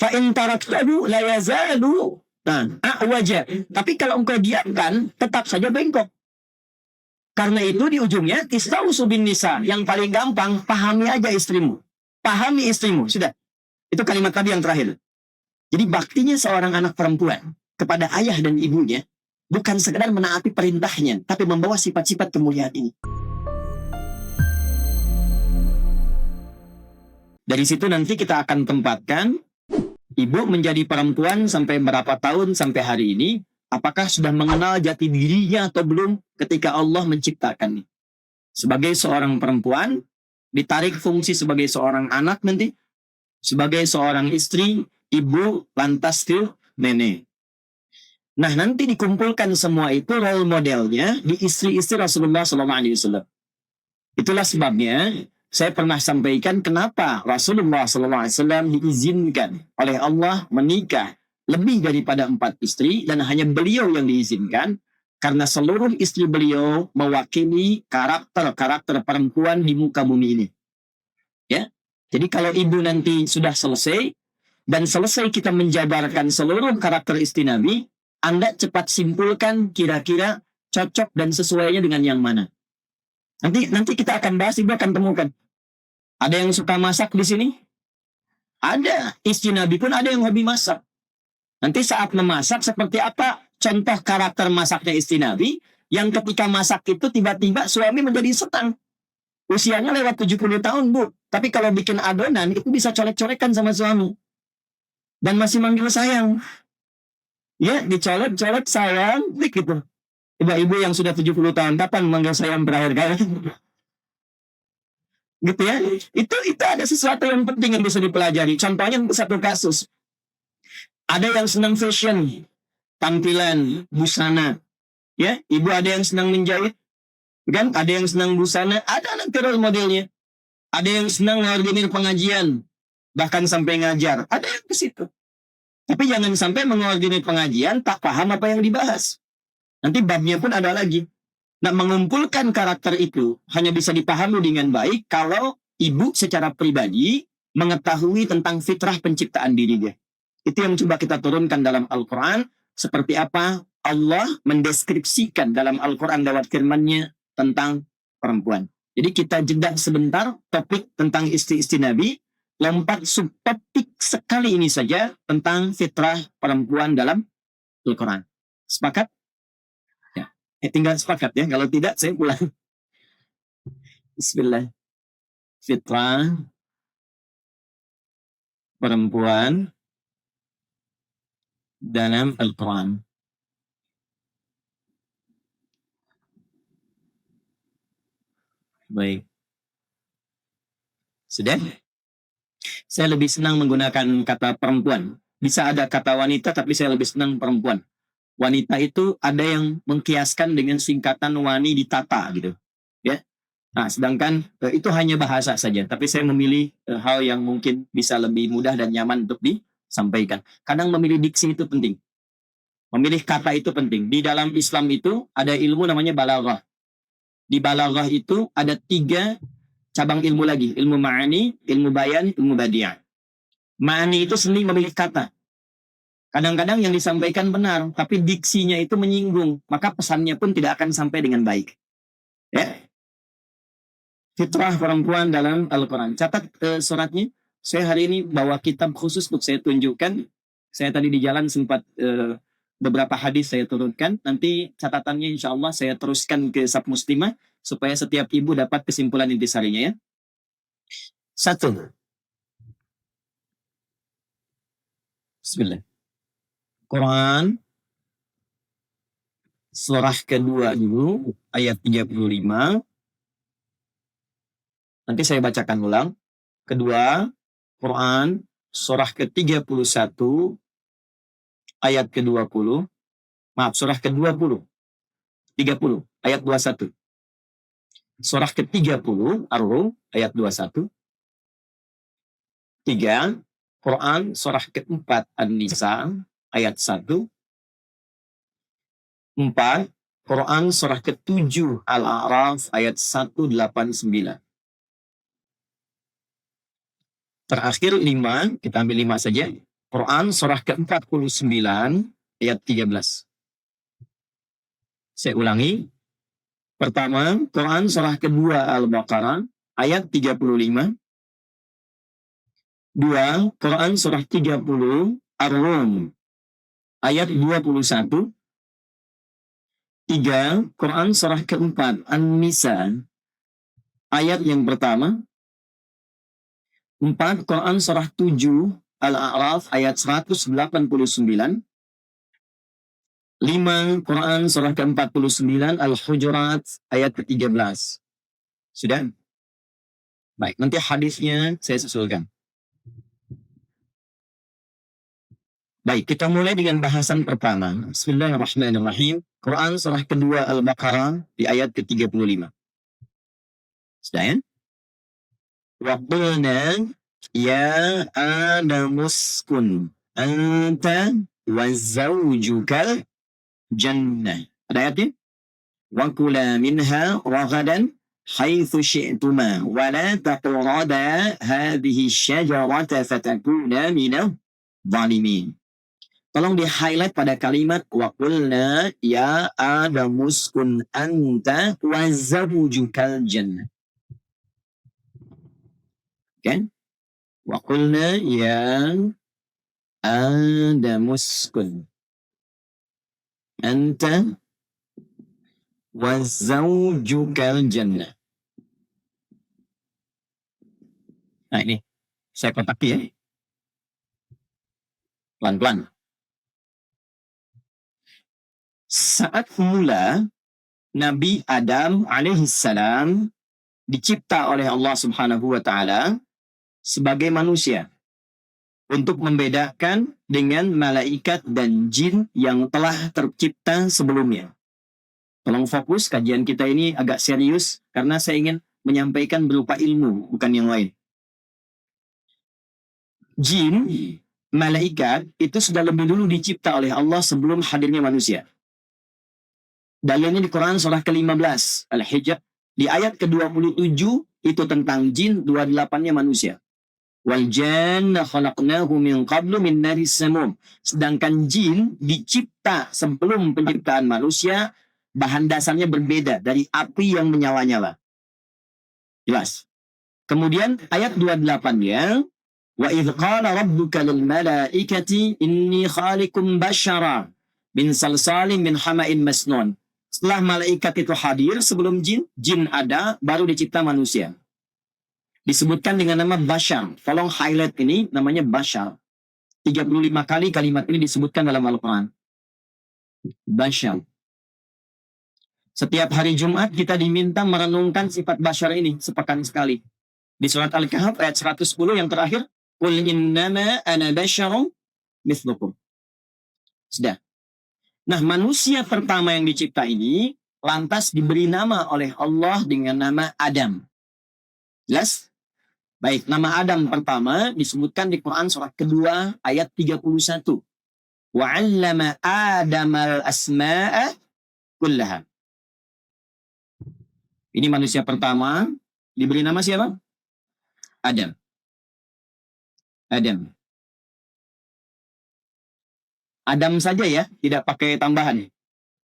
Fa in taraktahu la yazalu a'waja. Tapi kalau engkau diamkan, tetap saja bengkok. Karena itu di ujungnya istausu bin nisa. Yang paling gampang, pahami aja istrimu. Pahami istrimu, sudah. Itu kalimat tadi yang terakhir. Jadi baktinya seorang anak perempuan kepada ayah dan ibunya bukan sekedar menaati perintahnya, tapi membawa sifat-sifat kemuliaan ini. Dari situ nanti kita akan tempatkan ibu menjadi perempuan sampai berapa tahun sampai hari ini, apakah sudah mengenal jati dirinya atau belum ketika Allah menciptakannya. Sebagai seorang perempuan, ditarik fungsi sebagai seorang anak nanti, sebagai seorang istri, ibu, lantas ke nenek. Nah, nanti dikumpulkan semua itu role modelnya di istri-istri Rasulullah SAW. Itulah sebabnya saya pernah sampaikan kenapa Rasulullah SAW diizinkan oleh Allah menikah lebih daripada 4 istri dan hanya beliau yang diizinkan karena seluruh istri beliau mewakili karakter-karakter perempuan di muka bumi ini. Ya, jadi kalau ibu nanti sudah selesai dan selesai kita menjabarkan seluruh karakter istri Nabi, Anda cepat simpulkan kira-kira cocok dan sesuainya dengan yang mana. Nanti kita akan bahas, ibu akan temukan. Ada yang suka masak di sini? Ada. Istri Nabi pun ada yang hobi masak. Nanti saat memasak seperti apa contoh karakter masaknya istri Nabi yang ketika masak itu tiba-tiba suami menjadi setang. Usianya lewat 70 tahun, Bu. Tapi kalau bikin adonan itu bisa colek-colekan sama suami. Dan masih manggil sayang. Ya, dicolek-colek sayang, gitu. Ibu-ibu yang sudah 70 tahun, kapan manggil sayang berakhir kali? Gitu ya. Itu ada sesuatu yang penting yang bisa dipelajari. Contohnya satu kasus. Ada yang senang fashion, tampilan, busana. Ya, ibu ada yang senang menjahit. Kan? Ada yang senang busana, ada nanti role modelnya. Ada yang senang mengorganisir pengajian, bahkan sampai ngajar. Ada yang ke situ. Tapi jangan sampai mengorganisir pengajian tak paham apa yang dibahas. Nanti babnya pun ada lagi. Nah, mengumpulkan karakter itu hanya bisa dipahami dengan baik kalau ibu secara pribadi mengetahui tentang fitrah penciptaan dirinya. Itu yang coba kita turunkan dalam Al-Quran. Seperti apa Allah mendeskripsikan dalam Al-Quran lewat firman-Nya tentang perempuan. Jadi kita jeda sebentar topik tentang istri-istri Nabi. Lompat subtopik sekali ini saja tentang fitrah perempuan dalam Al-Quran. Sepakat? Ya. Tinggal sepakat ya. Kalau tidak saya pulang. Bismillah. Fitrah perempuan dalam Al-Quran. Baik. Sudah? Saya lebih senang menggunakan kata perempuan. Bisa ada kata wanita, tapi saya lebih senang perempuan. Wanita itu ada yang mengkiaskan dengan singkatan wani ditata gitu. Ya. Nah, sedangkan itu hanya bahasa saja. Tapi saya memilih hal yang mungkin bisa lebih mudah dan nyaman untuk disampaikan. Kadang memilih diksi itu penting. Memilih kata itu penting. Di dalam Islam itu ada ilmu namanya balaghah. Di balaghah itu ada 3 cabang ilmu lagi. Ilmu ma'ani, ilmu bayan, ilmu badiah. Ma'ani itu seni memilih kata. Kadang-kadang yang disampaikan benar, tapi diksinya itu menyinggung. Maka pesannya pun tidak akan sampai dengan baik. Ya. Fitrah perempuan dalam Al-Quran. Catat suratnya. Saya hari ini bawa kitab khusus untuk saya tunjukkan. Saya tadi di jalan sempat beberapa hadis saya turunkan. Nanti catatannya insya Allah saya teruskan ke Sab Muslimah supaya setiap ibu dapat kesimpulan intisarinya ya. 1. Bismillah. Quran surah kedua dulu ayat 35. Nanti saya bacakan ulang. Kedua, Quran surah ke-31 ayat ke-20. Maaf, surah ke-20. 30 ayat 21. Surah ke-30 Ar-Rum ayat 21. 3. Quran surah ke-4 An-Nisa ayat 1. 4. Quran surah ke-7 Al-A'raf ayat 189. Terakhir 5, kita ambil 5 saja. Quran surah ke-49 ayat 13. Saya ulangi. Pertama, Quran surah kedua Al-Baqarah ayat 35. Dua, Quran surah 30 Ar-Rum ayat 21. Tiga, Quran surah keempat An-Nisa ayat yang pertama. Empat, Quran surah 7 Al-A'raf ayat 189. Lima, Quran surah ke-49 Al-Hujurat ayat ke-13. Sudah? Baik, nanti hadisnya saya susulkan. Baik, kita mulai dengan bahasan pertama. Bismillahirrahmanirrahim. Quran surah kedua Al-Baqarah di ayat ke-35. Sudah ya? Wa qulna ya Adamuskun anta wa zawjukal jannah. Ada ayatnya? Wa kula minha ragadan haitsu syi'tuma wa la taqraba hadhihi syajarata fatakuna minadh dhalimin. Tolong di-highlight pada kalimat wa qulna ya Adamuskun anta wa zawjukal jannah. Kan? Wa qulna ya Adamuskun anta wa zawjukal jannah. Nah ini, saya kontak ya. Pelan-pelan. Saat mula Nabi Adam alaihissalam dicipta oleh Allah Subhanahu wa taala sebagai manusia untuk membedakan dengan malaikat dan jin yang telah tercipta sebelumnya. Tolong fokus, kajian kita ini agak serius karena saya ingin menyampaikan berupa ilmu, bukan yang lain. Jin, malaikat itu sudah lebih dulu dicipta oleh Allah sebelum hadirnya manusia. Dalilnya di Quran surah ke-15 Al-Hijr di ayat ke-27 itu tentang jin, 28-nya manusia. Wal janna khalaqnahu min qablu min naris samum. Sedangkan jin dicipta sebelum penciptaan manusia, bahan dasarnya berbeda dari api yang menyala-nyala. Jelas. Kemudian ayat 28-nya wa idz qala rabbuka lil malaikati inni khaliqum basyara min salsalin min hama'in masnun. Setelah malaikat itu hadir sebelum jin ada, baru dicipta manusia. Disebutkan dengan nama Bashar. Tolong highlight ini, namanya Bashar. 35 kali kalimat ini disebutkan dalam Al-Quran. Bashar. Setiap hari Jumat kita diminta merenungkan sifat Bashar ini sepekan sekali. Di surat Al-Kahf ayat 110 yang terakhir, Qul innama ana basyarum mithlukum. Sudah. Nah, manusia pertama yang dicipta ini lantas diberi nama oleh Allah dengan nama Adam. Jelas? Baik, nama Adam pertama disebutkan di Quran surah kedua ayat 31. Wa 'allama Adamal asma'a kullaha. Ini manusia pertama diberi nama siapa? Adam. Adam. Adam saja ya, tidak pakai tambahan.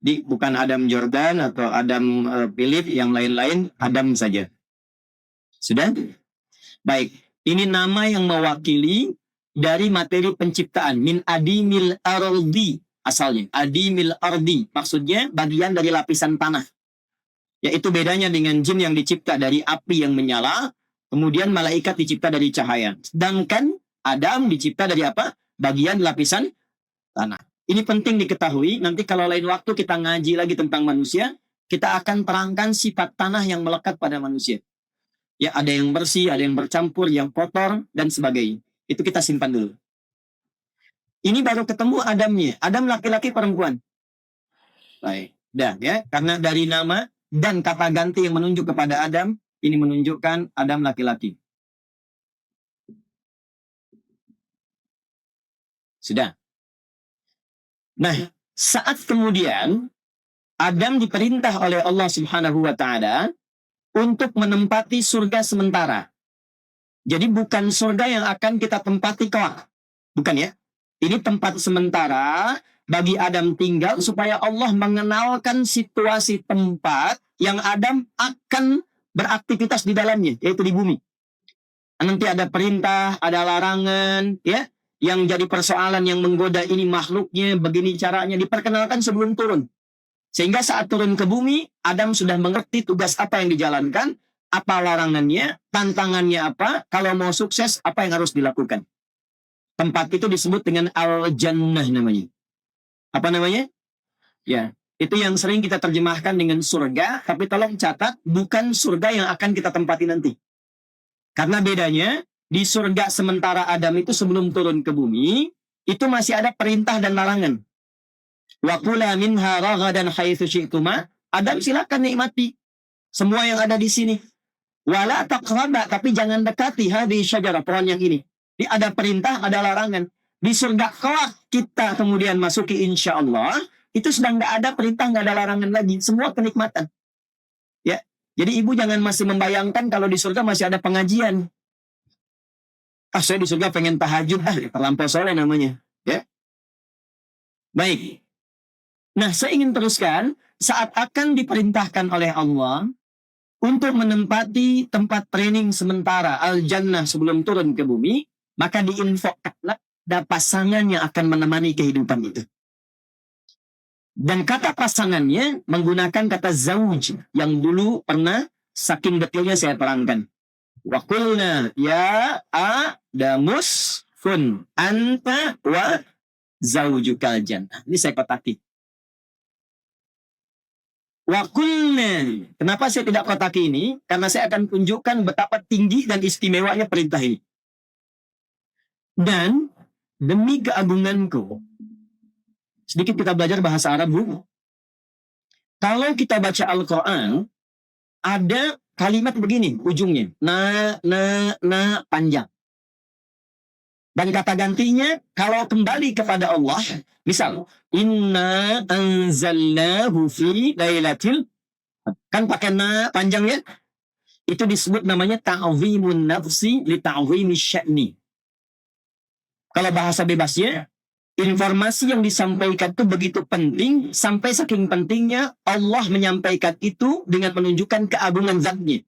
Bukan Adam Jordan atau Adam Philip, yang lain-lain, Adam saja. Sudah? Baik, ini nama yang mewakili dari materi penciptaan. Min adimil ardi asalnya. Adimil ardi, maksudnya bagian dari lapisan tanah. Yaitu bedanya dengan jin yang dicipta dari api yang menyala, kemudian malaikat dicipta dari cahaya. Sedangkan Adam dicipta dari apa? Bagian lapisan tanah. Ini penting diketahui, nanti kalau lain waktu kita ngaji lagi tentang manusia, kita akan terangkan sifat tanah yang melekat pada manusia. Ya, ada yang bersih, ada yang bercampur, yang kotor, dan sebagainya. Itu kita simpan dulu. Ini baru ketemu Adamnya. Adam laki-laki perempuan. Baik. Dah ya, karena dari nama dan kata ganti yang menunjuk kepada Adam, ini menunjukkan Adam laki-laki. Sudah. Nah, saat kemudian Adam diperintah oleh Allah Subhanahu wa taala untuk menempati surga sementara. Jadi bukan surga yang akan kita tempati kelak. Bukan ya. Ini tempat sementara bagi Adam tinggal supaya Allah mengenalkan situasi tempat yang Adam akan beraktivitas di dalamnya, yaitu di bumi. Nanti ada perintah, ada larangan, ya, yang jadi persoalan yang menggoda ini makhluknya, begini caranya, diperkenalkan sebelum turun. Sehingga saat turun ke bumi, Adam sudah mengerti tugas apa yang dijalankan, apa larangannya, tantangannya apa, kalau mau sukses, apa yang harus dilakukan. Tempat itu disebut dengan Al-Jannah namanya. Apa namanya? Ya, itu yang sering kita terjemahkan dengan surga, tapi tolong catat, bukan surga yang akan kita tempati nanti. Karena bedanya, di surga sementara Adam itu sebelum turun ke bumi, itu masih ada perintah dan larangan. Wa kula minha ragadan haitsu syi'tuma. Adam silakan nikmati semua yang ada di sini. Wala taqraba, tapi jangan dekati hadhihi syajarah, pohon yang ini. Ini ada perintah, ada larangan. Di surga kelak kita kemudian masuki insya Allah, itu sedang nggak ada perintah, nggak ada larangan lagi. Semua kenikmatan. Ya, jadi ibu jangan masih membayangkan kalau di surga masih ada pengajian. Saya di surga pengen tahajud, terlampau soleh namanya. Ya, baik. Nah, saya ingin teruskan, saat akan diperintahkan oleh Allah untuk menempati tempat training sementara Al-Jannah sebelum turun ke bumi, maka diinfokanlah ada pasangan yang akan menemani kehidupan itu. Dan kata pasangannya menggunakan kata zawj yang dulu pernah saking detailnya saya terangkan. Wa qulna ya Adamus kun anta wa zawjukal jannah. Ini saya kotaki. Wa qulna. Kenapa saya tidak kotaki ini? Karena saya akan tunjukkan betapa tinggi dan istimewanya perintah ini. Dan demi keagunganku, sedikit kita belajar bahasa Arab, Bu. Kalau kita baca Al-Quran, ada kalimat begini ujungnya. Na, panjang. Dan kata gantinya, kalau kembali kepada Allah, misal, inna anzalnahu fi lailatil, kan pakai na panjangnya, itu disebut namanya ta'zimun nafsi li ta'zimi sya'ni. Kalau bahasa bebasnya, informasi yang disampaikan itu begitu penting, sampai saking pentingnya Allah menyampaikan itu dengan menunjukkan keagungan zatnya.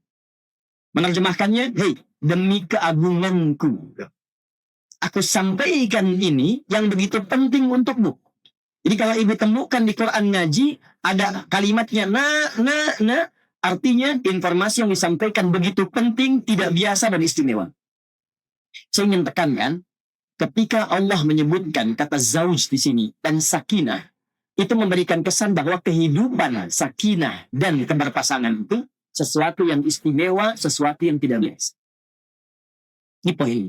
Menerjemahkannya, hei, demi keagunganku, aku sampaikan ini yang begitu penting untukmu. Jadi kalau ibu temukan di Quran ngaji, ada kalimatnya na, artinya informasi yang disampaikan begitu penting, tidak biasa dan istimewa. Saya ingin tekankan, ketika Allah menyebutkan kata zauj di sini dan sakinah, itu memberikan kesan bahwa kehidupan sakinah dan keberpasangan itu sesuatu yang istimewa, sesuatu yang tidak biasa. Ini poin.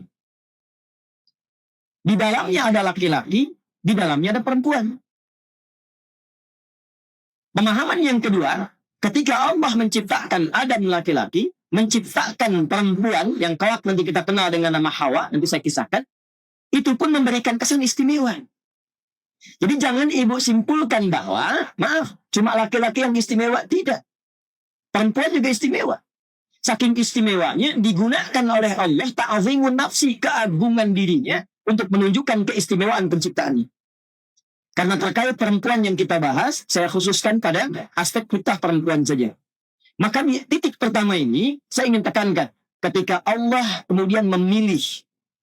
Di dalamnya ada laki-laki, di dalamnya ada perempuan. Pemahaman yang kedua, ketika Allah menciptakan Adam laki-laki, menciptakan perempuan yang kelak nanti kita kenal dengan nama Hawa, nanti saya kisahkan, itu pun memberikan kesan istimewa. Jadi jangan ibu simpulkan bahwa, maaf, cuma laki-laki yang istimewa. Tidak. Perempuan juga istimewa. Saking istimewanya digunakan oleh Allah ta'zimun nafsi, keagungan dirinya untuk menunjukkan keistimewaan penciptaannya. Karena terkait perempuan yang kita bahas, saya khususkan pada aspek fitrah perempuan saja. Maka titik pertama ini saya ingin tekankan, ketika Allah kemudian memilih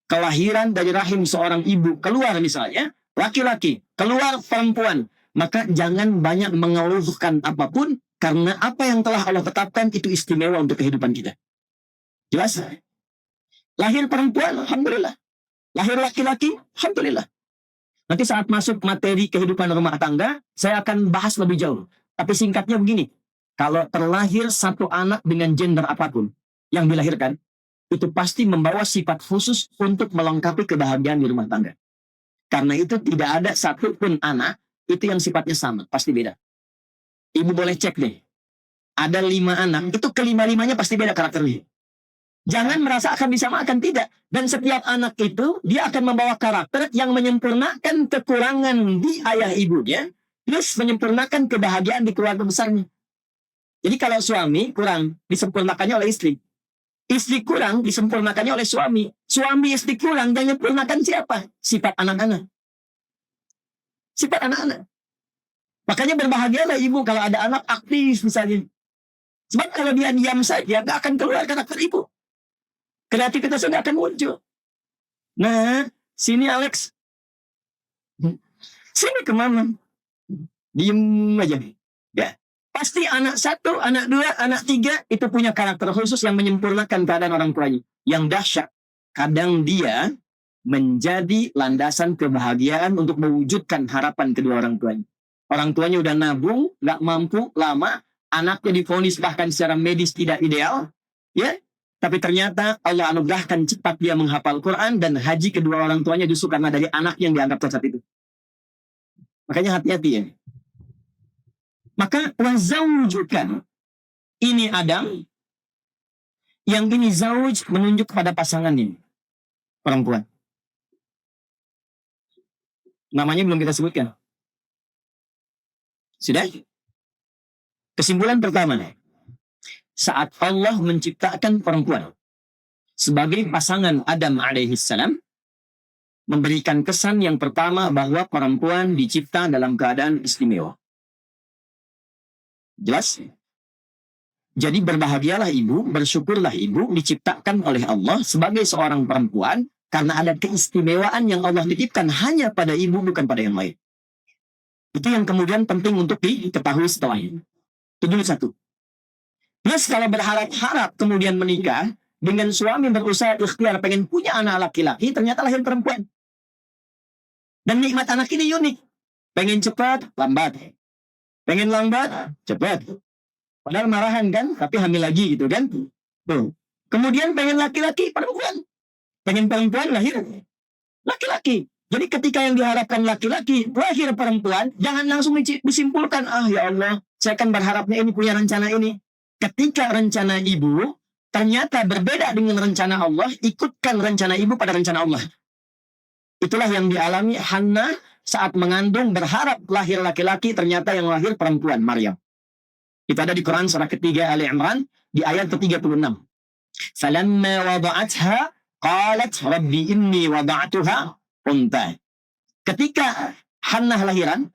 kelahiran dari rahim seorang ibu, keluar misalnya, laki-laki, keluar perempuan, maka jangan banyak mengeluhkan apapun, karena apa yang telah Allah tetapkan itu istimewa untuk kehidupan kita. Jelas? Lahir perempuan, alhamdulillah. Lahir laki-laki, alhamdulillah. Nanti saat masuk materi kehidupan rumah tangga, saya akan bahas lebih jauh. Tapi singkatnya begini, kalau terlahir satu anak dengan gender apapun yang dilahirkan, itu pasti membawa sifat khusus untuk melengkapi kebahagiaan di rumah tangga. Karena itu tidak ada satu pun anak itu yang sifatnya sama, pasti beda. Ibu boleh cek deh, ada 5 anak, itu kelima-limanya pasti beda karakternya. Jangan merasa akan disamakan, tidak. Dan setiap anak itu, dia akan membawa karakter yang menyempurnakan kekurangan di ayah ibunya, plus menyempurnakan kebahagiaan di keluarga besarnya. Jadi kalau suami kurang, disempurnakannya oleh istri. Istri kurang, disempurnakannya oleh suami. Suami istri kurang, dan menyempurnakan siapa? Sifat anak-anak. sifat anak-anak. Makanya berbahagialah ibu kalau ada anak aktif misalnya. Sebab kalau dia diam saja, nggak akan keluar karakter ibu. Kreativitas nggak akan muncul. Nah, sini Alex. Sini ke mama. Diem aja. Ya. Pasti anak 1, anak 2, anak 3 itu punya karakter khusus yang menyempurnakan keadaan orang tuanya. Yang dahsyat. Kadang dia menjadi landasan kebahagiaan untuk mewujudkan harapan kedua orang tuanya. Orang tuanya udah nabung, nggak mampu, lama, anaknya divonis bahkan secara medis tidak ideal, ya. Tapi ternyata Allah anugerahkan cepat dia menghafal Quran dan haji kedua orang tuanya justru karena dari anak yang dianggap cacat itu. Makanya hati-hati ya. Maka wazaujukan. Ini Adam. Yang ini zauj menunjuk kepada pasangan ini. Perempuan. Namanya belum kita sebutkan. Sudah? Kesimpulan pertama. Saat Allah menciptakan perempuan sebagai pasangan Adam alaihissalam, memberikan kesan yang pertama bahwa perempuan dicipta dalam keadaan istimewa. Jelas? Jadi berbahagialah ibu, bersyukurlah ibu diciptakan oleh Allah sebagai seorang perempuan karena ada keistimewaan yang Allah titipkan hanya pada ibu, bukan pada yang lain. Itu yang kemudian penting untuk diketahui setelah ini. Itu dulu satu. Plus kalau berharap-harap kemudian menikah dengan suami berusaha ikhtiar pengen punya anak laki-laki, ternyata lahir perempuan. Dan nikmat anak ini unik. Pengen cepat, lambat. Pengen lambat, cepat. Padahal marahan kan, tapi hamil lagi gitu kan. Tuh. Kemudian pengen laki-laki, perempuan. Pengen perempuan, lahir laki-laki. Jadi ketika yang diharapkan laki-laki, lahir perempuan, jangan langsung disimpulkan, ya Allah, saya kan berharapnya ini punya rencana ini. Ketika rencana ibu ternyata berbeda dengan rencana Allah, ikutkan rencana ibu pada rencana Allah. Itulah yang dialami Hannah saat mengandung, berharap lahir laki-laki, ternyata yang lahir perempuan, Maryam. Itu ada di Quran surah ketiga Ali Imran di ayat ke-36. Falamma wada'atha qalat rabbi inni wada'atuha unta. Ketika Hannah lahiran,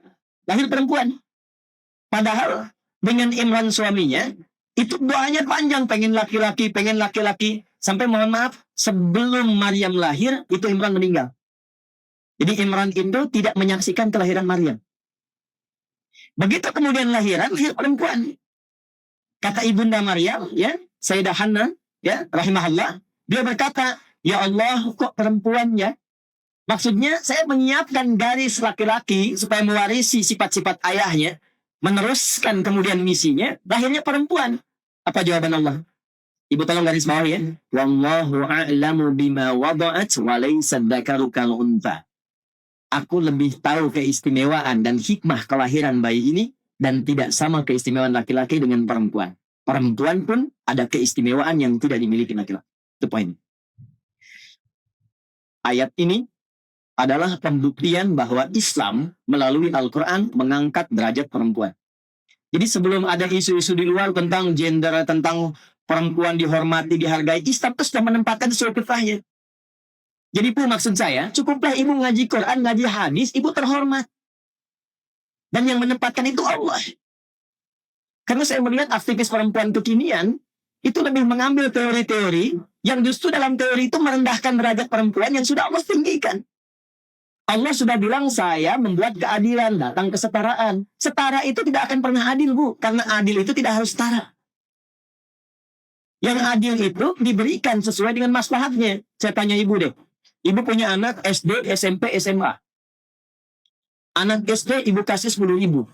lahir perempuan. Padahal dengan Imran suaminya, itu doanya panjang, pengen laki-laki, sampai mohon maaf, sebelum Maryam lahir, itu Imran meninggal. Jadi Imran itu tidak menyaksikan kelahiran Maryam. Begitu kemudian lahir perempuan. Kata ibunda Maryam, ya, Sayyidah Hannah, ya, rahimahullah, dia berkata, ya Allah, kok perempuan ya? Maksudnya, saya menyiapkan garis laki-laki supaya mewarisi sifat-sifat ayahnya, meneruskan kemudian misinya, lahirnya perempuan. Apa jawaban Allah? Ibu tolong garis bawah ya. Wallahu a'lamu bima wada'at wa laysa dzakaru kal untha. Aku lebih tahu keistimewaan dan hikmah kelahiran bayi ini dan tidak sama keistimewaan laki-laki dengan perempuan. Perempuan pun ada keistimewaan yang tidak dimiliki laki-laki. Itu poin. Ayat ini adalah pembuktian bahwa Islam melalui Al-Quran mengangkat derajat perempuan. Jadi sebelum ada isu-isu di luar tentang gender, tentang perempuan dihormati, dihargai, Islam itu sudah menempatkan sesuai fitrahnya. Jadi pun maksud saya, cukuplah ibu ngaji Quran, ngaji hadis, ibu terhormat. Dan yang menempatkan itu Allah. Karena saya melihat aktivis perempuan kekinian, itu lebih mengambil teori-teori yang justru dalam teori itu merendahkan derajat perempuan yang sudah Allah tinggikan. Allah sudah bilang saya membuat keadilan, datang kesetaraan. Setara itu tidak akan pernah adil, Bu. Karena adil itu tidak harus setara. Yang adil itu diberikan sesuai dengan maslahatnya. Saya tanya ibu deh. Ibu punya anak SD, SMP, SMA. Anak SD ibu kasih 10.000.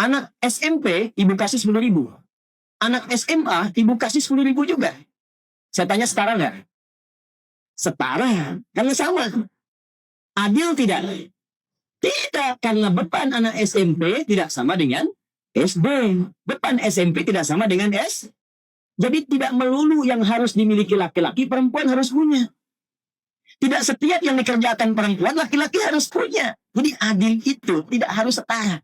Anak SMP ibu kasih 10.000. Anak SMA ibu kasih 10.000 juga. Saya tanya setara nggak? Setara. Karena sama. Adil tidak? Tidak, karena beban anak SMP tidak sama dengan SD. Beban SMP tidak sama dengan S. Jadi tidak melulu yang harus dimiliki laki-laki, perempuan harus punya. Tidak setiap yang dikerjakan perempuan, laki-laki harus punya. Jadi adil itu tidak harus setara.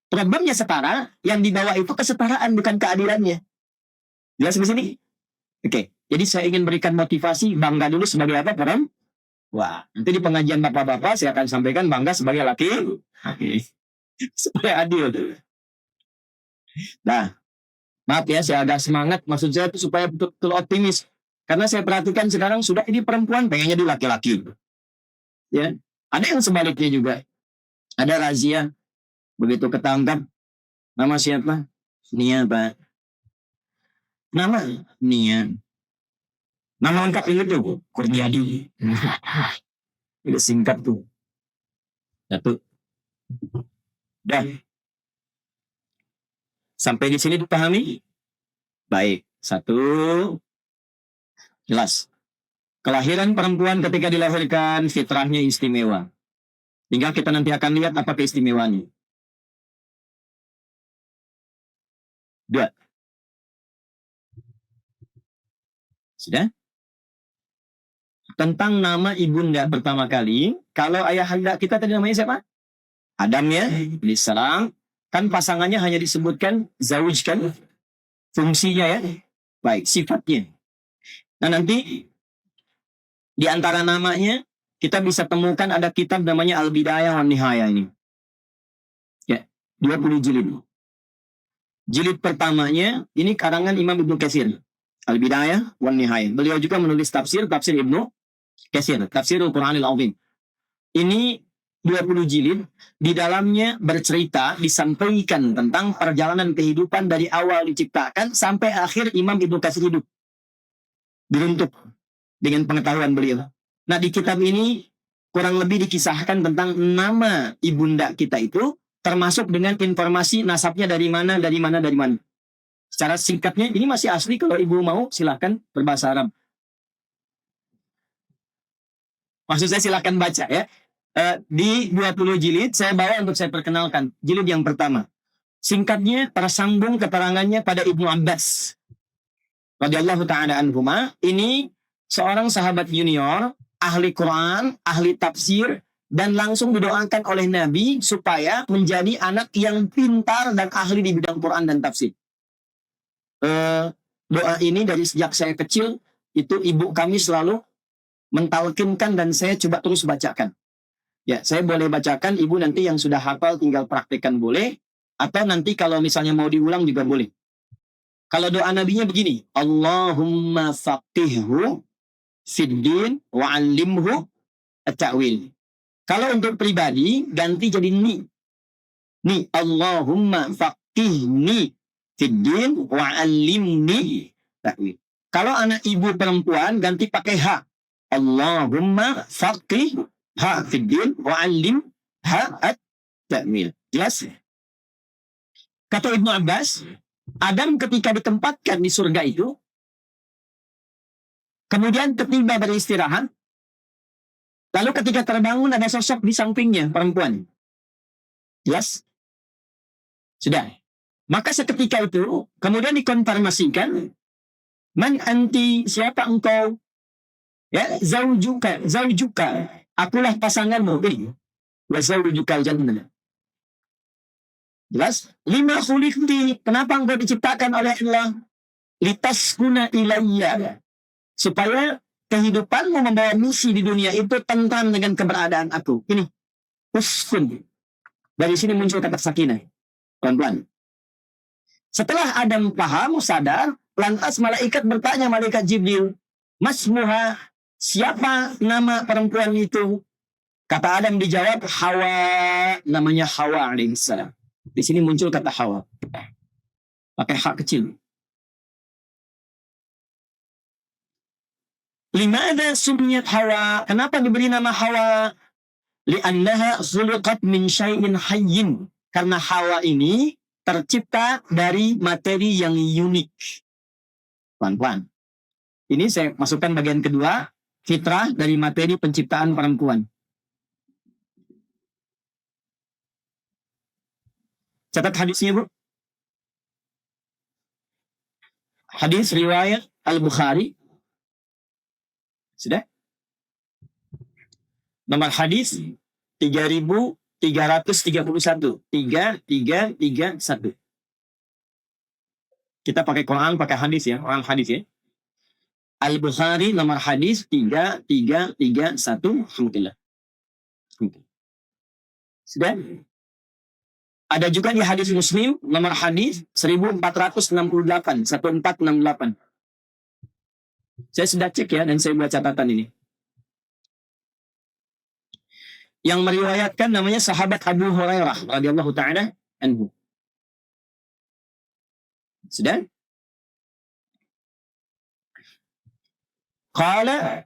Problemnya setara, yang dibawa itu kesetaraan, bukan keadilannya. Jelas di sini? Oke, jadi saya ingin berikan motivasi, bangga dulu sebagai apa, perempuan? Wah, nanti di pengajian bapak-bapak saya akan sampaikan bangga sebagai laki. Oke. Supaya adil. Nah, maaf ya, saya agak semangat. Maksud saya itu supaya betul-betul optimis. Karena saya perhatikan sekarang sudah ini perempuan pengennya di laki-laki. Ya, ada yang sebaliknya juga. Ada razia. Begitu ketangkap, nama siapa? Nia, Pak. Nama Nia. Nama lengkap itu Kurniadi. Itu singkat tuh. Satu. Dan sampai di sini dipahami? Baik. Satu. Jelas. Kelahiran perempuan ketika dilahirkan fitrahnya istimewa. Tinggal kita nanti akan lihat apa keistimewaannya. Dua. Sudah? Tentang nama ibunda pertama kali, kalau ayahanda kita tadi namanya siapa? Adam ya, Alaihissalam. Kan pasangannya hanya disebutkan zawj kan? Fungsinya ya. Baik, sifatnya. Nah nanti di antara namanya kita bisa temukan ada kitab namanya Al-Bidayah wan Nihayah ini. Ya, 20 jilid. Jilid pertamanya ini karangan Imam Ibnu Katsir. Al-Bidayah wan Nihayah. Beliau juga menulis tafsir Ibnu Katsir, Tafsirul Qur'anil Azim. Ini 20 jilid, di dalamnya bercerita, disampaikan tentang perjalanan kehidupan dari awal diciptakan sampai akhir Imam Ibnu Katsir hidup. Diruntuk dengan pengetahuan beliau. Nah, di kitab ini kurang lebih dikisahkan tentang nama ibunda kita itu, termasuk dengan informasi nasabnya dari mana. Secara singkatnya, ini masih asli, kalau ibu mau silahkan berbahasa Arab. Maksud saya silahkan baca ya. Di 20 jilid saya bawa untuk saya perkenalkan. Jilid yang pertama. Singkatnya tersambung keterangannya pada Ibnu Abbas radhiyallahu ta'ala anhuma. Ini seorang sahabat junior, ahli Quran, ahli tafsir, dan langsung didoakan oleh Nabi supaya menjadi anak yang pintar dan ahli di bidang Quran dan tafsir. Doa ini dari sejak saya kecil itu ibu kami selalu mentalkinkan dan saya coba terus bacakan. Ya, saya boleh bacakan, ibu nanti yang sudah hafal tinggal praktekkan boleh, atau nanti kalau misalnya mau diulang juga boleh. Kalau doa nabinya begini, Allahumma faqihhu fiddin wa 'allimhu at-ta'wil. Kalau untuk pribadi ganti jadi ni. Ni Allahumma faqihni fiddin wa 'allimni ta'wil. Kalau anak ibu perempuan ganti pakai ha. Allahumma faqih ha fiddin wa 'allim ha at-ta'wil. Jelas? Kata Ibnu Abbas, Adam ketika ditempatkan di surga itu, kemudian ketiba beristirahat, lalu ketika terbangun ada sosok di sampingnya, perempuan. Jelas? Sudah. Maka seketika itu, kemudian dikonfirmasikan, man anti, siapa engkau? Ya, zaujuka, akulah pasanganmu. Wa zaujukal jannah. Jelas? Lima khuliqti, kenapa engkau diciptakan oleh Allah? Litaskuna ilayya. Supaya kehidupanmu membawa misi di dunia itu tentram dengan keberadaan aku. Ini. Uskun. Dari sini muncul kata sakinah. Pelan-pelan. Setelah Adam paham, sadar, lantas malaikat bertanya, malaikat Jibril, Masmuha, siapa nama perempuan itu? Kata Adam dijawab, Hawa, namanya Hawa alaihissalam. Di sini muncul kata Hawa. Pakai hak kecil. Limada sumiyat Hawa? Kenapa diberi nama Hawa? Li'annaha khuluqat min syai'in hayyin. Karena Hawa ini tercipta dari materi yang unik. Pelan-pelan. Ini saya masukkan bagian kedua, fitrah dari materi penciptaan perempuan. Catat hadisnya, Bu. Hadis riwayat Al-Bukhari. Sudah? Nomor hadis 3331. 3331. Kita pakai Quran, pakai hadis ya. Quran hadis ya. Al-Bukhari nomor hadis 3331. Alhamdulillah. Sudah? Ada juga di hadis Muslim nomor hadis 1468, 1468. Saya sudah cek ya, dan saya buat catatan ini. Yang meriwayatkan namanya sahabat Abu Hurairah radhiyallahu taala anhu. Sudah? Qala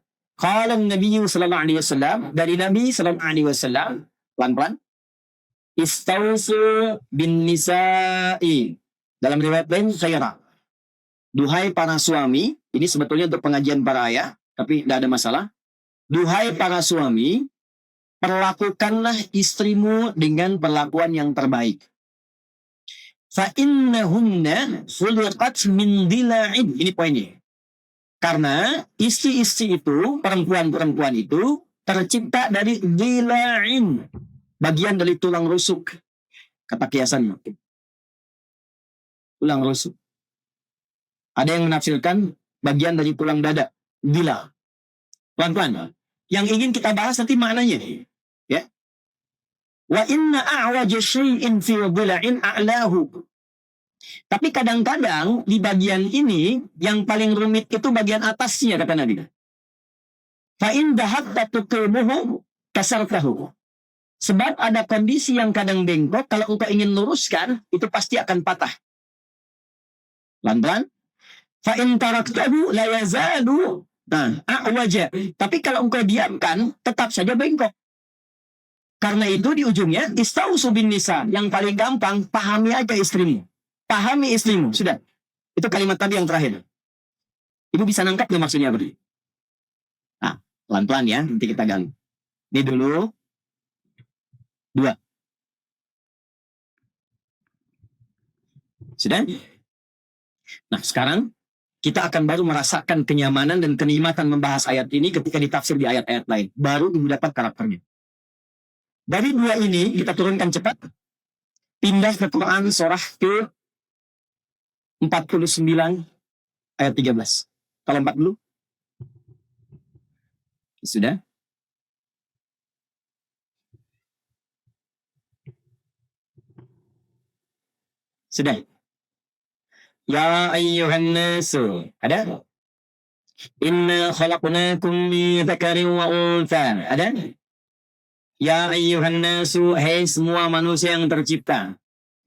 Nabi sallallahu alaihi wasallam, dari Nabi sallallahu alaihi wasallam, pelan-pelan, istausu bin nisa'i, dalam riwayat lain khaira. Duhai para suami, ini sebetulnya untuk pengajian para ayah, tapi tidak ada masalah. Duhai para suami, perlakukanlah istrimu dengan perlakuan yang terbaik. Fa innahunna khuliqat min dila'in. Ini poinnya. Karena istri-istri itu, perempuan-perempuan itu tercipta dari dila'in, bagian dari tulang rusuk. Kata kiasan. Tulang rusuk. Ada yang menafsirkan bagian dari tulang dada. Dila. Pelan-pelan. Yang ingin kita bahas nanti maknanya. Ya. Wa inna a'waja syai'in fi dhila'in a'lahu. Tapi kadang-kadang di bagian ini yang paling rumit itu bagian atasnya, kata Nabi. Fa in dahatta tuqimuhu kasartahu. Sebab ada kondisi yang kadang bengkok, kalau engkau ingin luruskan itu pasti akan patah. Pelan-pelan. Fa in taraktahu la yazalu a'waja. Tapi kalau engkau diamkan tetap saja bengkok. Karena itu di ujungnya istausu bin nisa, yang paling gampang pahami aja istrimu. Pahami istrimu, sudah. Itu kalimat tadi yang terakhir. Ibu bisa nangkap nggak maksudnya apa? Nah, pelan-pelan ya, nanti kita ganti. Ini dulu. 2. Sudah? Nah, sekarang kita akan baru merasakan kenyamanan dan kenikmatan membahas ayat ini ketika ditafsir di ayat-ayat lain. Baru dapat karakternya. Dari 2 ini kita turunkan cepat. Pindah ke Quran surah ke 49 ayat 13. Kalau 40? Sudah? Sudah? Ya ayyuhan nasu. Ada? Inna khalaqnakum min dzakarin wa untha. Ada? Ya ayyuhan nasu, hei semua manusia yang tercipta.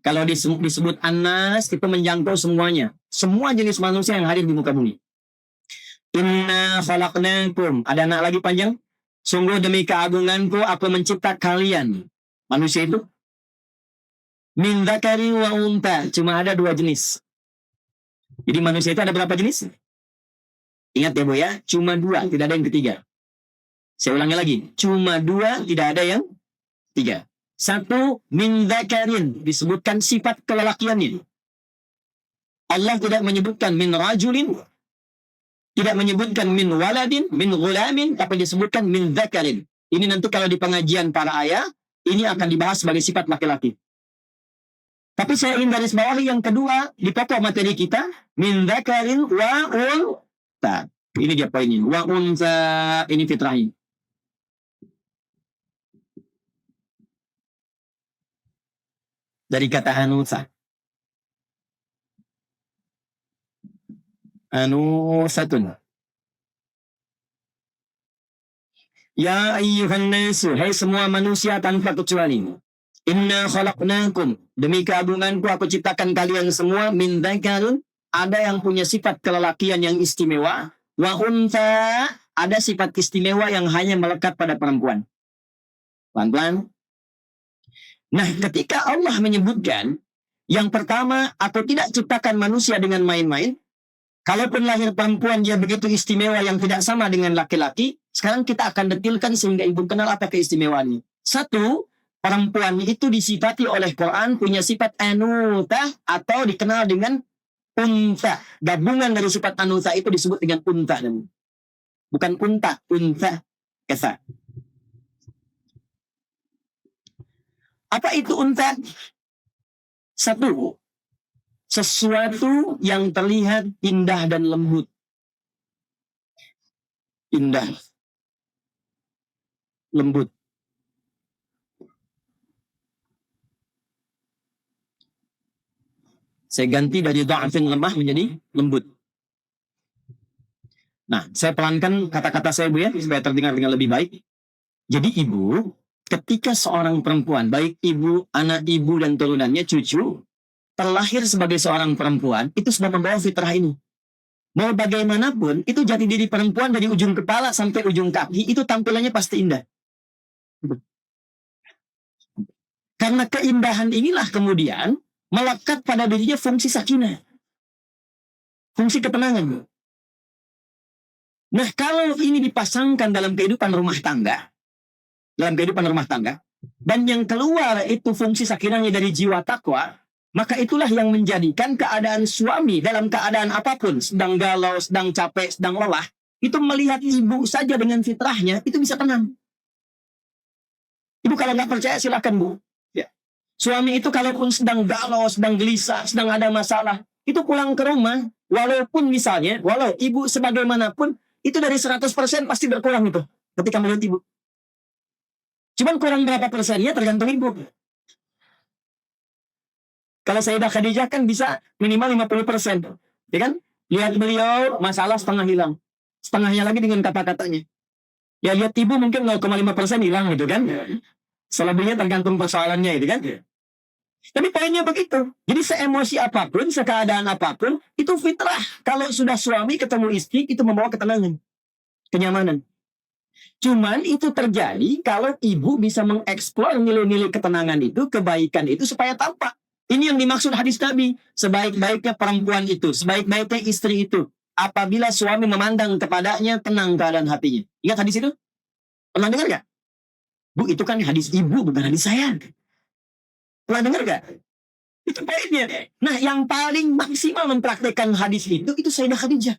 Kalau disebut an-nas, itu menjangkau semuanya. Semua jenis manusia yang hadir di muka bumi. Inna khalaqnakum. Ada anak lagi panjang? Sungguh demi keagunganku, aku mencipta kalian. Manusia itu min dzakarin wa untha. Cuma ada 2 jenis. Jadi manusia itu ada berapa jenis? Ingat ya Bu ya, cuma 2, tidak ada yang ketiga. Saya ulangi lagi, cuma 2, tidak ada yang 3. 1, min dzakarin, disebutkan sifat kelelakiannya. Allah tidak menyebutkan min rajulin, tidak menyebutkan min waladin, min ghulamin, tapi disebutkan min dzakarin. Ini nanti kalau di pengajian para ayah, ini akan dibahas sebagai sifat laki-laki. Tapi saya ingin garis bawahi yang kedua di pokok materi kita, min dzakarin wa untha. Ini dia poinnya. Wa untha, ini fitrahi. Dari kata anusa. Anusatun. Ya ayyuhan nasu, hai semua manusia tanpa kecuali. Inna khalaqnakum, demi keagunganku aku ciptakan kalian semua min dzakarin, ada yang punya sifat kelelakian yang istimewa, wa untha, ada sifat istimewa yang hanya melekat pada perempuan. Pelan-pelan. Nah, ketika Allah menyebutkan yang pertama, aku tidak ciptakan manusia dengan main-main. Kalaupun lahir perempuan dia begitu istimewa yang tidak sama dengan laki-laki, sekarang kita akan detilkan sehingga ibu kenal apa keistimewaannya. 1, perempuan itu disifati oleh Quran punya sifat anutha atau dikenal dengan untha. Gabungan dari sifat anutha itu disebut dengan untha. Bukan unta, untha. Kesa. Apa itu untha? 1, sesuatu yang terlihat indah dan lembut. indah, lembut. Saya ganti dari dha'fin lemah menjadi lembut. Nah, saya pelankan kata-kata saya Bu ya, supaya terdengar dengan lebih baik. Jadi ibu, ketika seorang perempuan, baik ibu, anak ibu, dan turunannya, cucu, terlahir sebagai seorang perempuan, itu sudah membawa fitrah ini. Mau bagaimanapun, itu jati diri perempuan dari ujung kepala sampai ujung kaki, itu tampilannya pasti indah. Karena keindahan inilah kemudian melekat pada dirinya fungsi sakinah. Fungsi ketenangan. Nah, kalau ini dipasangkan dalam kehidupan rumah tangga, dan yang keluar itu fungsi sakinahnya dari jiwa takwa, maka itulah yang menjadikan keadaan suami dalam keadaan apapun, sedang galau, sedang capek, sedang lelah, itu melihat ibu saja dengan fitrahnya, itu bisa tenang. Ibu kalau nggak percaya silakan Bu. Ya. Suami itu kalaupun sedang galau, sedang gelisah, sedang ada masalah, itu pulang ke rumah, walaupun misalnya, walau ibu sebagaimanapun, itu dari 100% pasti berkurang itu ketika melihat ibu. Cuman kurang berapa persennya tergantung ibu. Kalau Sayyidah Khadijah kan bisa minimal 50%. Ya kan? Lihat beliau, masalah setengah hilang. Setengahnya lagi dengan kata-katanya. Ya lihat ibu mungkin 0,5% hilang gitu kan. Selebihnya tergantung persoalannya itu kan. Tapi poinnya begitu. Jadi seemosi apapun, sekeadaan apapun, itu fitrah. Kalau sudah suami ketemu istri, itu membawa ketenangan. Kenyamanan. Cuman itu terjadi kalau ibu bisa mengeksplor nilai-nilai ketenangan itu, kebaikan itu supaya tampak. Ini yang dimaksud hadis Nabi. Sebaik-baiknya perempuan itu, sebaik-baiknya istri itu, apabila suami memandang kepadanya, tenang keadaan hatinya. Ingat hadis itu? Pernah dengar gak? Bu, itu kan hadis ibu, bukan hadis saya. Pernah dengar gak? Itu poinnya. Nah, yang paling maksimal mempraktekkan hadis itu Sayyidah Khadijah.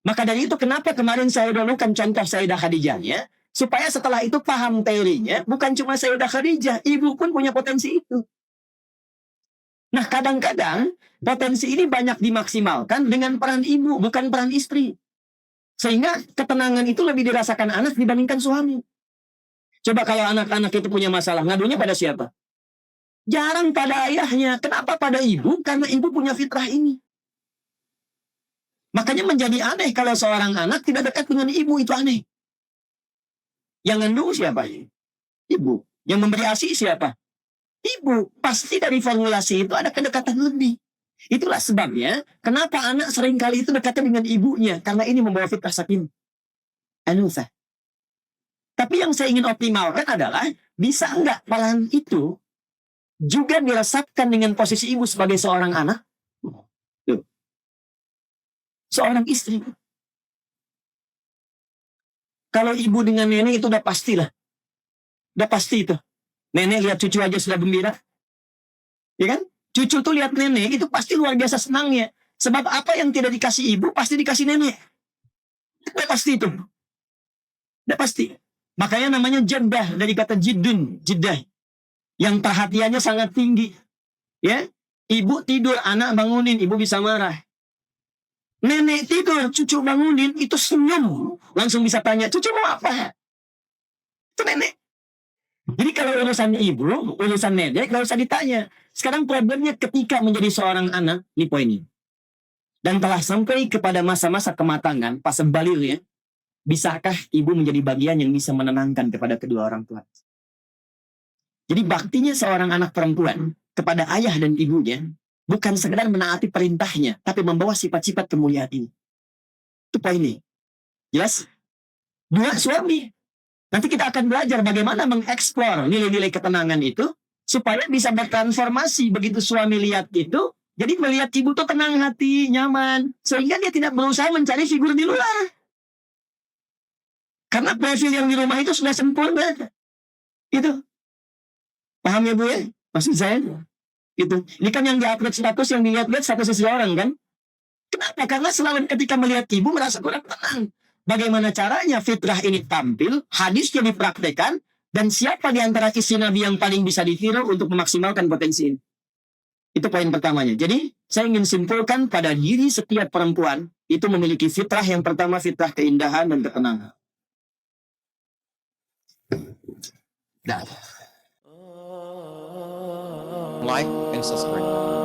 Maka dari itu kenapa kemarin saya dulukan contoh Sayyidah Khadijahnya, supaya setelah itu paham teorinya, bukan cuma Sayyidah Khadijah, ibu pun punya potensi itu. Nah, kadang-kadang potensi ini banyak dimaksimalkan dengan peran ibu, bukan peran istri. Sehingga ketenangan itu lebih dirasakan anak dibandingkan suami. Coba kalau anak-anak itu punya masalah, ngadunya pada siapa? Jarang pada ayahnya. Kenapa pada ibu? Karena ibu punya fitrah ini. Makanya menjadi aneh kalau seorang anak tidak dekat dengan ibu, itu aneh. Yang ngandung siapa? Ibu. Yang memberi ASI siapa? Ibu. Pasti dari formulasi itu ada kedekatan lebih. Itulah sebabnya kenapa anak seringkali itu dekatnya dengan ibunya. Karena ini membawa fitrah sakinah. Anusah. Tapi yang saya ingin optimalkan adalah bisa enggak peran itu juga dirasakan dengan posisi ibu sebagai seorang anak. Tuh. Seorang istri. Kalau ibu dengan nenek itu udah pastilah. Udah pasti itu. Nenek lihat cucu aja sudah gembira. Ya kan? Cucu tuh lihat nenek itu pasti luar biasa senangnya. Sebab apa yang tidak dikasih ibu pasti dikasih nenek. Udah pasti itu. Udah pasti. Makanya namanya jaddah dari kata jiddun, jiddah. Yang perhatiannya sangat tinggi. Ya, ibu tidur, anak bangunin, ibu bisa marah. Nenek tidur, cucu bangunin, itu senyum. Langsung bisa tanya, cucu mau apa? Itu nenek. Jadi kalau urusan ibu, urusan nenek, gak usah ditanya. Sekarang problemnya ketika menjadi seorang anak, ini poinnya. Dan telah sampai kepada masa-masa kematangan, pas balilnya, bisakah ibu menjadi bagian yang bisa menenangkan kepada kedua orang tua? Jadi baktinya seorang anak perempuan kepada ayah dan ibunya bukan sekedar menaati perintahnya, tapi membawa sifat-sifat kemuliaan ini. Itu poinnya. Jelas? Dua, suami. Nanti kita akan belajar bagaimana mengeksplor nilai-nilai ketenangan itu supaya bisa bertransformasi. Begitu suami lihat itu, jadi melihat ibu tuh tenang hati, nyaman, sehingga dia tidak berusaha mencari figur di luar. Karena profil yang di rumah itu sudah sempurna. Itu. Paham ya Bu ya? Maksud saya? Itu. Ini kan yang di-upload status, yang dilihat-lihat status seseorang kan? Kenapa? Karena selalu ketika melihat ibu merasa kurang tenang. Bagaimana caranya fitrah ini tampil, hadisnya dipraktekan, dan siapa di antara istri Nabi yang paling bisa ditiru untuk memaksimalkan potensi ini? Itu poin pertamanya. Jadi, saya ingin simpulkan pada diri setiap perempuan itu memiliki fitrah yang pertama, fitrah keindahan dan ketenangan. Like and subscribe.